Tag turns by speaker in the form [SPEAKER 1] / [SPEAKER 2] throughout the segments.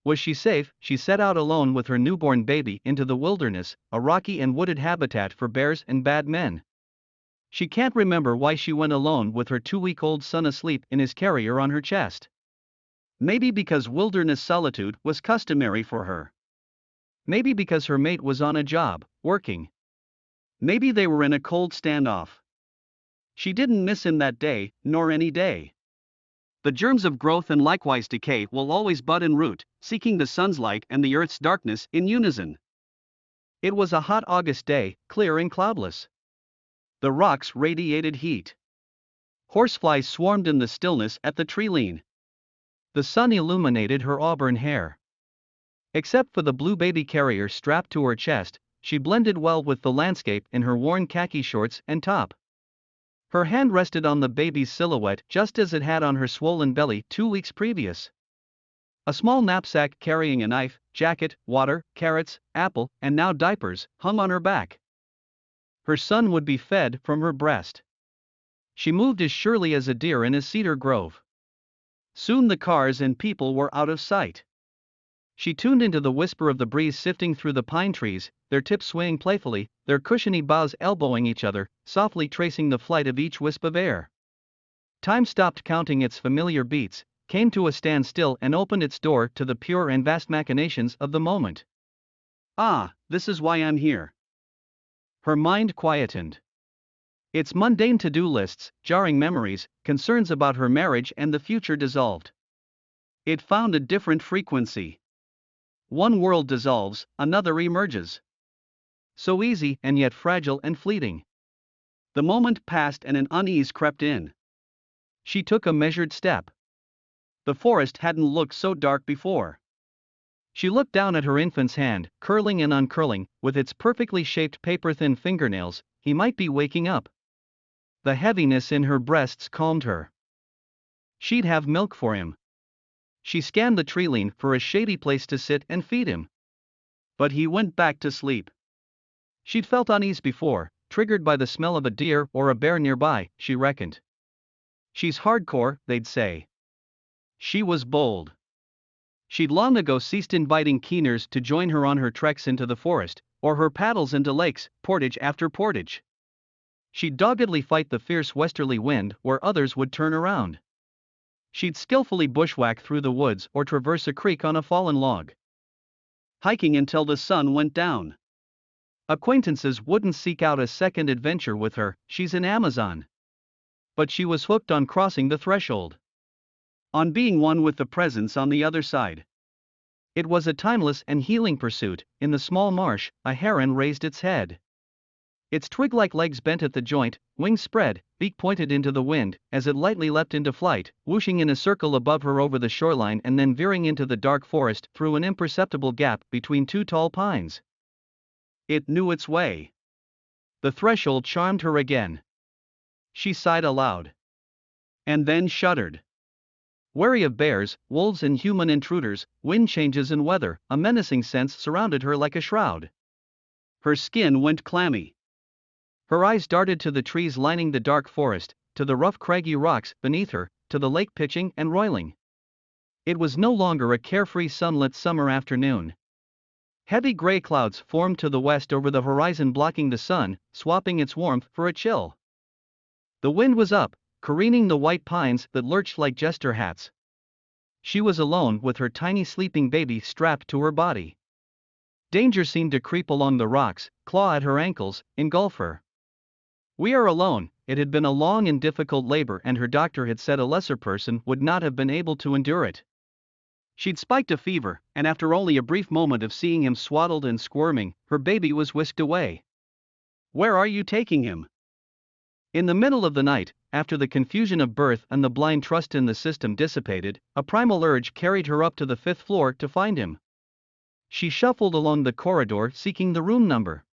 [SPEAKER 1] Was she safe? She set out alone with her newborn baby into the wilderness, a rocky and wooded habitat for bears and bad men. She can't remember why she went alone with her 2-week-old son asleep in his carrier on her chest. Maybe because wilderness solitude was customary for her. Maybe because her mate was on a job, working. Maybe they were in a cold standoff. She didn't miss him that day, nor any day. The germs of growth and likewise decay will always bud and root, seeking the sun's light and the earth's darkness in unison. It was a hot August day, clear and cloudless. The rocks radiated heat. Horseflies swarmed in the stillness at the tree-line. The sun illuminated her auburn hair. Except for the blue baby carrier strapped to her chest, she blended well with the landscape in her worn khaki shorts and top. Her hand rested on the baby's silhouette just as it had on her swollen belly 2 weeks previous. A small knapsack carrying a knife, jacket, water, carrots, apple, and now diapers, hung on her back. Her son would be fed from her breast. She moved as surely as a deer in a cedar grove. Soon the cars and people were out of sight. She tuned into the whisper of the breeze sifting through the pine trees, their tips swaying playfully, their cushiony boughs elbowing each other, softly tracing the flight of each wisp of air. Time stopped counting its familiar beats, came to a standstill and opened its door to the pure and vast machinations of the moment. Ah, this is why I'm here. Her mind quietened. Its mundane to-do lists, jarring memories, concerns about her marriage and the future dissolved. It found a different frequency. One world dissolves, another emerges. So easy and yet fragile and fleeting. The moment passed and an unease crept in. She took a measured step. The forest hadn't looked so dark before. She looked down at her infant's hand, curling and uncurling, with its perfectly shaped paper-thin fingernails. He might be waking up. The heaviness in her breasts calmed her. She'd have milk for him. She scanned the tree-line for a shady place to sit and feed him. But he went back to sleep. She'd felt unease before, triggered by the smell of a deer or a bear nearby, she reckoned. She's hardcore, they'd say. She was bold. She'd long ago ceased inviting keeners to join her on her treks into the forest, or her paddles into lakes, portage after portage. She'd doggedly fight the fierce westerly wind where others would turn around. She'd skillfully bushwhack through the woods or traverse a creek on a fallen log. Hiking until the sun went down. Acquaintances wouldn't seek out a second adventure with her, she's an Amazon. But she was hooked on crossing the threshold. On being one with the presence on the other side. It was a timeless and healing pursuit. In the small marsh, a heron raised its head. Its twig-like legs bent at the joint, wings spread, beak pointed into the wind, as it lightly leapt into flight, whooshing in a circle above her over the shoreline and then veering into the dark forest through an imperceptible gap between 2 tall pines. It knew its way. The threshold charmed her again. She sighed aloud. And then shuddered. Wary of bears, wolves and human intruders, wind changes and weather, a menacing sense surrounded her like a shroud. Her skin went clammy. Her eyes darted to the trees lining the dark forest, to the rough craggy rocks beneath her, to the lake pitching and roiling. It was no longer a carefree sunlit summer afternoon. Heavy gray clouds formed to the west over the horizon blocking the sun, swapping its warmth for a chill. The wind was up, careening the white pines that lurched like jester hats. She was alone with her tiny sleeping baby strapped to her body. Danger seemed to creep along the rocks, claw at her ankles, engulf her. We are alone. It had been a long and difficult labor and her doctor had said a lesser person would not have been able to endure it. She'd spiked a fever, and after only a brief moment of seeing him swaddled and squirming, her baby was whisked away. Where are you taking him? In the middle of the night, after the confusion of birth and the blind trust in the system dissipated, a primal urge carried her up to the 5th floor to find him. She shuffled along the corridor seeking the room number.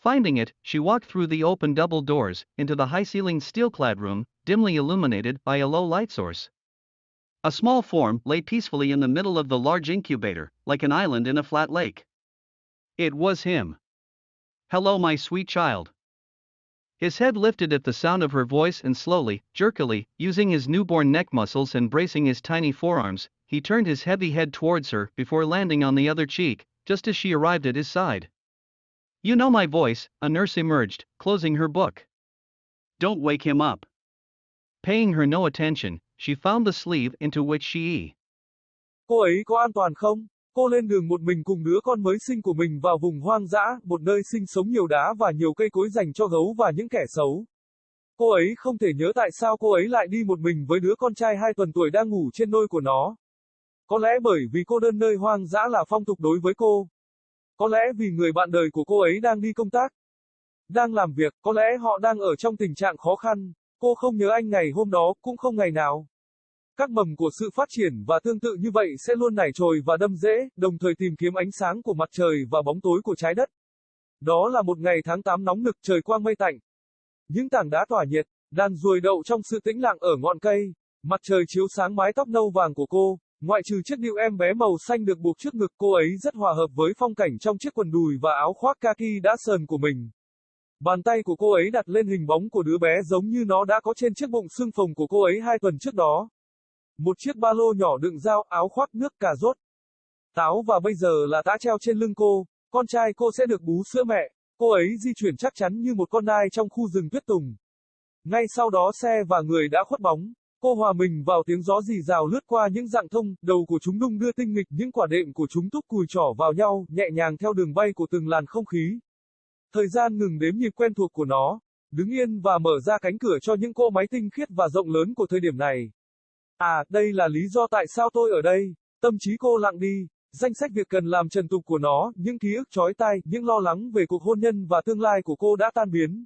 [SPEAKER 1] Finding it, she walked through the open double doors, into the high-ceilinged steel-clad room, dimly illuminated by a low light source. A small form lay peacefully in the middle of the large incubator, like an island in a flat lake. It was him. Hello, my sweet child. His head lifted at the sound of her voice and slowly, jerkily, using his newborn neck muscles and bracing his tiny forearms, he turned his heavy head towards her before landing on the other cheek, just as she arrived at his side. You know my voice, a nurse emerged, closing her book. Don't wake him up. Paying her no attention, she found the sleeve into which she.
[SPEAKER 2] Cô ấy có an toàn không? Cô lên đường một mình cùng đứa con mới sinh của mình vào vùng hoang dã, một nơi sinh sống nhiều đá và nhiều cây cối dành cho gấu và những kẻ xấu. Cô ấy không thể nhớ tại sao cô ấy lại đi một mình với đứa con trai 2 tuần tuổi đang ngủ trên nôi của nó. Có lẽ bởi vì cô đơn nơi hoang dã là phong tục đối với cô. Có lẽ vì người bạn đời của cô ấy đang đi công tác, đang làm việc, có lẽ họ đang ở trong tình trạng khó khăn. Cô không nhớ anh ngày hôm đó, cũng không ngày nào. Các mầm của sự phát triển và tương tự như vậy sẽ luôn nảy chồi và đâm rễ, đồng thời tìm kiếm ánh sáng của mặt trời và bóng tối của trái đất. Đó là một ngày tháng 8 nóng nực, trời quang mây tạnh. Những tảng đá tỏa nhiệt, đàn ruồi đậu trong sự tĩnh lặng ở ngọn cây. Mặt trời chiếu sáng mái tóc nâu vàng của cô, ngoại trừ chiếc điệu em bé màu xanh được buộc trước ngực, cô ấy rất hòa hợp với phong cảnh trong chiếc quần đùi và áo khoác kaki đã sờn của mình. Bàn tay của cô ấy đặt lên hình bóng của đứa bé giống như nó đã có trên chiếc bụng xương phồng của cô ấy 2 tuần trước đó. Một chiếc ba lô nhỏ đựng dao, áo khoác, nước, cà rốt, táo và bây giờ là tã treo trên lưng cô. Con trai cô sẽ được bú sữa mẹ. Cô ấy di chuyển chắc chắn như một con nai trong khu rừng tuyết tùng. Ngay sau đó xe và người đã khuất bóng. Cô hòa mình vào tiếng gió rì rào lướt qua những rặng thông, đầu của chúng đung đưa tinh nghịch, những quả đệm của chúng túc cùi trỏ vào nhau, nhẹ nhàng theo đường bay của từng làn không khí. Thời gian ngừng đếm nhịp quen thuộc của nó, đứng yên và mở ra cánh cửa cho những cỗ máy tinh khiết và rộng lớn của thời điểm này. À, đây là lý do tại sao tôi ở đây. Tâm trí cô lặng đi, danh sách việc cần làm trần tục của nó, những ký ức chói tai, những lo lắng về cuộc hôn nhân và tương lai của cô đã tan biến.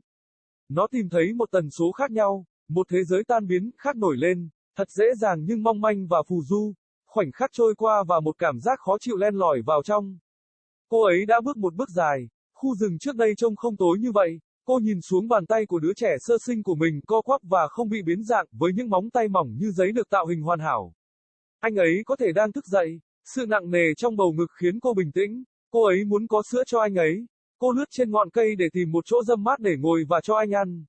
[SPEAKER 2] Nó tìm thấy một tần số khác nhau, một thế giới tan biến, khác nổi lên, thật dễ dàng nhưng mong manh và phù du. Khoảnh khắc trôi qua và một cảm giác khó chịu len lỏi vào trong. Cô ấy đã bước một bước dài, khu rừng trước đây trông không tối như vậy. Cô nhìn xuống bàn tay của đứa trẻ sơ sinh của mình, co quắp và không bị biến dạng, với những móng tay mỏng như giấy được tạo hình hoàn hảo. Anh ấy có thể đang thức dậy, sự nặng nề trong bầu ngực khiến cô bình tĩnh. Cô ấy muốn có sữa cho anh ấy. Cô lướt trên ngọn cây để tìm một chỗ râm mát để ngồi và cho anh ăn.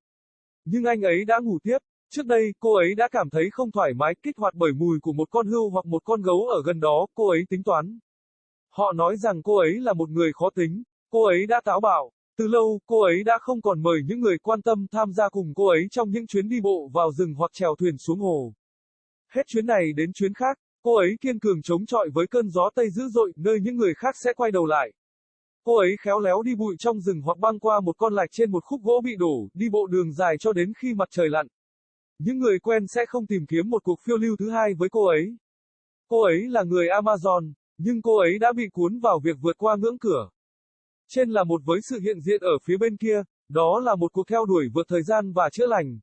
[SPEAKER 2] Nhưng anh ấy đã ngủ tiếp. Trước đây, cô ấy đã cảm thấy không thoải mái, kích hoạt bởi mùi của một con hươu hoặc một con gấu ở gần đó, cô ấy tính toán. Họ nói rằng cô ấy là một người khó tính. Cô ấy đã táo bạo. Từ lâu, cô ấy đã không còn mời những người quan tâm tham gia cùng cô ấy trong những chuyến đi bộ vào rừng hoặc chèo thuyền xuống hồ. Hết chuyến này đến chuyến khác, cô ấy kiên cường chống chọi với cơn gió Tây dữ dội, nơi những người khác sẽ quay đầu lại. Cô ấy khéo léo đi bụi trong rừng hoặc băng qua một con lạch trên một khúc gỗ bị đổ, đi bộ đường dài cho đến khi mặt trời lặn. Những người quen sẽ không tìm kiếm một cuộc phiêu lưu thứ hai với cô ấy. Cô ấy là người Amazon, nhưng cô ấy đã bị cuốn vào việc vượt qua ngưỡng cửa. Trên là một với sự hiện diện ở phía bên kia, đó là một cuộc theo đuổi vượt thời gian và chữa lành.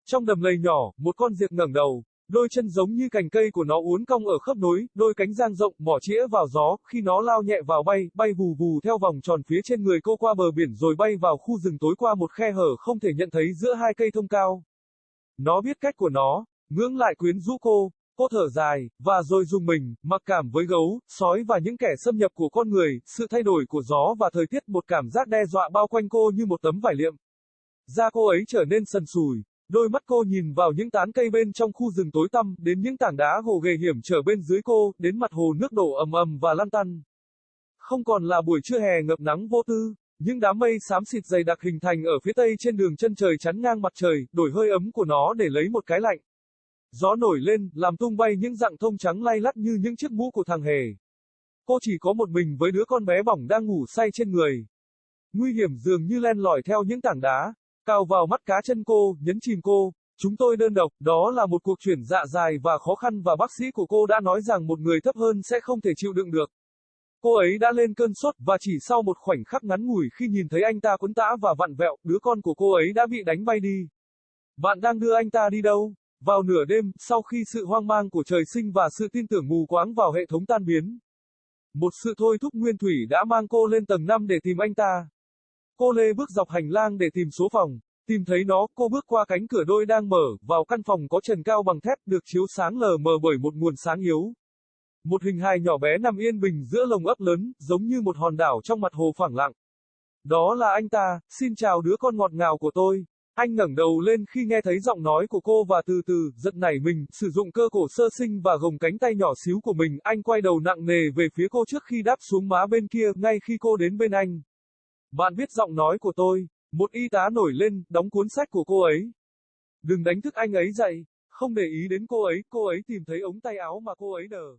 [SPEAKER 2] Trong đầm lầy nhỏ, một con diệc ngẩng đầu, đôi chân giống như cành cây của nó uốn cong ở khớp nối, đôi cánh dang rộng, mỏ chĩa vào gió, khi nó lao nhẹ vào bay vù vù theo vòng tròn phía trên người cô qua bờ biển rồi bay vào khu rừng tối qua một khe hở không thể nhận thấy giữa hai cây thông cao. Nó biết cách của nó, ngưỡng lại quyến rũ cô thở dài, và rồi dùng mình, mặc cảm với gấu, sói và những kẻ xâm nhập của con người, sự thay đổi của gió và thời tiết, một cảm giác đe dọa bao quanh cô như một tấm vải liệm. Da cô ấy trở nên sần sùi, đôi mắt cô nhìn vào những tán cây bên trong khu rừng tối tăm, đến những tảng đá gồ ghề hiểm trở bên dưới cô, đến mặt hồ nước đổ ầm ầm và lăn tăn. Không còn là buổi trưa hè ngập nắng vô tư, những đám mây xám xịt dày đặc hình thành ở phía tây trên đường chân trời chắn ngang mặt trời, đổi hơi ấm của nó để lấy một cái lạnh. Gió nổi lên, làm tung bay những rặng thông trắng lay lắt như những chiếc mũ của thằng hề. Cô chỉ có một mình với đứa con bé bỏng đang ngủ say trên người. Nguy hiểm dường như len lỏi theo những tảng đá, cào vào mắt cá chân cô, nhấn chìm cô. Chúng tôi đơn độc, đó là một cuộc chuyển dạ dài và khó khăn và bác sĩ của cô đã nói rằng một người thấp hơn sẽ không thể chịu đựng được. Cô ấy đã lên cơn sốt và chỉ sau một khoảnh khắc ngắn ngủi khi nhìn thấy anh ta quấn tã và vặn vẹo, đứa con của cô ấy đã bị đánh bay đi. Bạn đang đưa anh ta đi đâu? Vào nửa đêm, sau khi sự hoang mang của trời sinh và sự tin tưởng mù quáng vào hệ thống tan biến, một sự thôi thúc nguyên thủy đã mang cô lên tầng 5 để tìm anh ta. Cô lê bước dọc hành lang để tìm số phòng. Tìm thấy nó, cô bước qua cánh cửa đôi đang mở, vào căn phòng có trần cao bằng thép, được chiếu sáng lờ mờ bởi một nguồn sáng yếu. Một hình hài nhỏ bé nằm yên bình giữa lồng ấp lớn, giống như một hòn đảo trong mặt hồ phẳng lặng. Đó là anh ta, xin chào đứa con ngọt ngào của tôi. Anh ngẩng đầu lên khi nghe thấy giọng nói của cô và từ từ, giật nảy mình, sử dụng cơ cổ sơ sinh và gồng cánh tay nhỏ xíu của mình, anh quay đầu nặng nề về phía cô trước khi đáp xuống má bên kia, ngay khi cô đến bên anh. Bạn biết giọng nói của tôi. Một y tá nổi lên, đóng cuốn sách của cô ấy. Đừng đánh thức anh ấy dậy. Không để ý đến cô ấy tìm thấy ống tay áo mà cô ấy đờ.